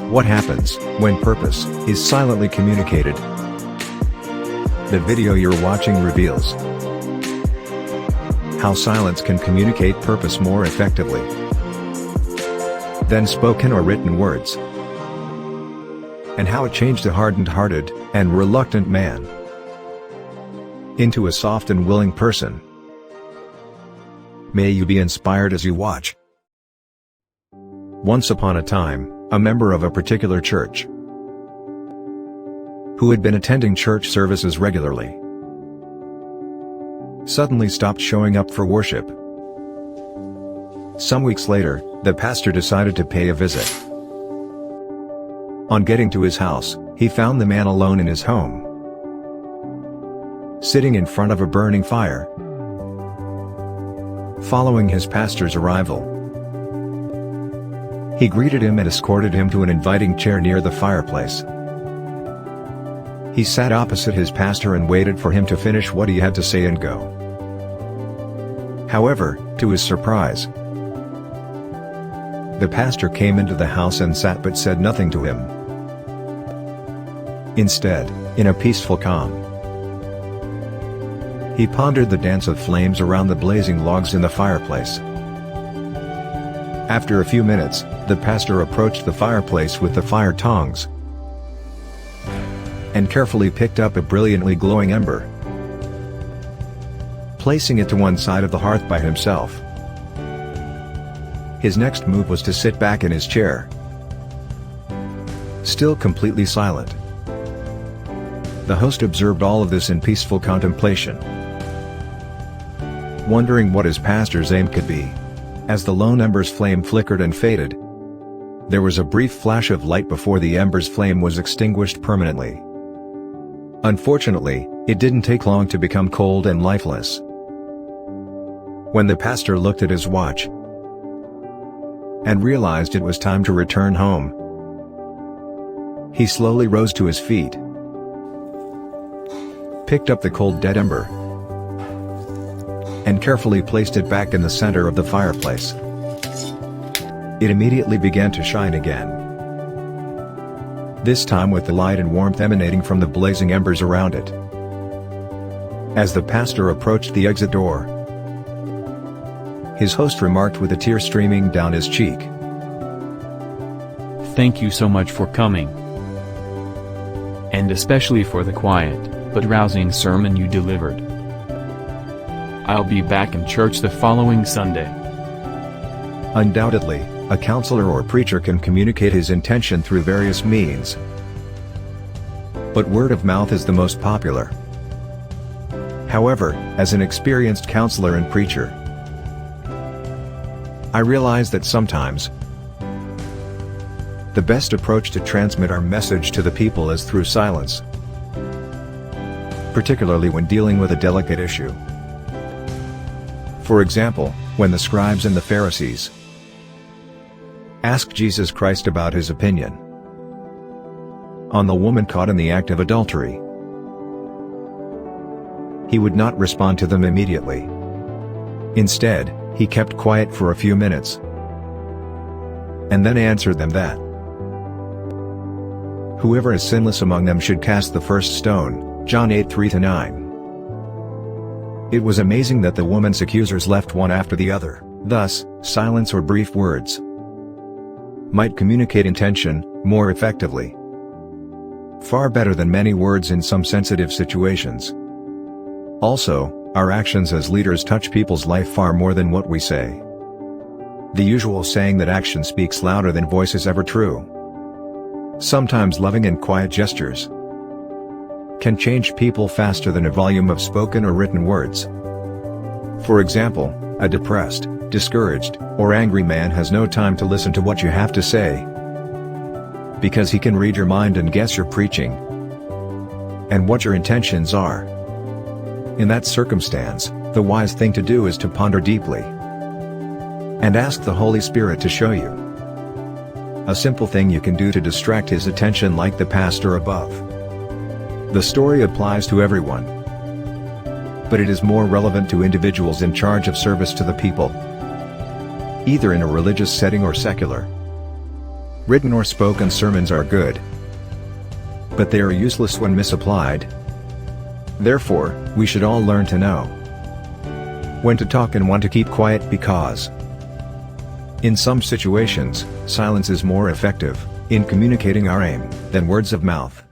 What happens when purpose is silently communicated? The video you're watching reveals how silence can communicate purpose more effectively than spoken or written words, and how it changed a hardened-hearted and reluctant man into a soft and willing person. May you be inspired as you watch. Once upon a time, a member of a particular church who had been attending church services regularly suddenly stopped showing up for worship. Some weeks later, the pastor decided to pay a visit. On getting to his house, he found the man alone in his home, sitting in front of a burning fire. Following his pastor's arrival, he greeted him and escorted him to an inviting chair near the fireplace. He sat opposite his pastor and waited for him to finish what he had to say and go. However, to his surprise, the pastor came into the house and sat but said nothing to him. Instead, in a peaceful calm, he pondered the dance of flames around the blazing logs in the fireplace. After a few minutes, the pastor approached the fireplace with the fire tongs and carefully picked up a brilliantly glowing ember, placing it to one side of the hearth by himself. His next move was to sit back in his chair, still completely silent. The host observed all of this in peaceful contemplation, wondering what his pastor's aim could be. As the lone ember's flame flickered and faded, there was a brief flash of light before the ember's flame was extinguished permanently. Unfortunately, it didn't take long to become cold and lifeless. When the pastor looked at his watch and realized it was time to return home, he slowly rose to his feet, picked up the cold dead ember, and carefully placed it back in the center of the fireplace. It immediately began to shine again, this time with the light and warmth emanating from the blazing embers around it. As the pastor approached the exit door, his host remarked with a tear streaming down his cheek, "Thank you so much for coming. And especially for the quiet, but rousing sermon you delivered. I'll be back in church the following Sunday." Undoubtedly, a counselor or preacher can communicate his intention through various means, but word of mouth is the most popular. However, as an experienced counselor and preacher, I realize that sometimes the best approach to transmit our message to the people is through silence, particularly when dealing with a delicate issue. For example, when the scribes and the Pharisees asked Jesus Christ about his opinion on the woman caught in the act of adultery, he would not respond to them immediately. Instead, he kept quiet for a few minutes, and then answered them that whoever is sinless among them should cast the first stone, John 8:3-9. It was amazing that the woman's accusers left one after the other. Thus, silence or brief words might communicate intention more effectively, far better than many words in some sensitive situations. Also, our actions as leaders touch people's life far more than what we say. The usual saying that action speaks louder than voice is ever true. Sometimes loving and quiet gestures can change people faster than a volume of spoken or written words. For example, a depressed, discouraged, or angry man has no time to listen to what you have to say, because he can read your mind and guess your preaching and what your intentions are. In that circumstance, the wise thing to do is to ponder deeply and ask the Holy Spirit to show you a simple thing you can do to distract his attention, like the pastor above. The story applies to everyone, but it is more relevant to individuals in charge of service to the people, either in a religious setting or secular. Written or spoken sermons are good, but they are useless when misapplied. Therefore, we should all learn to know when to talk and when to keep quiet, because in some situations, silence is more effective in communicating our aim than words of mouth.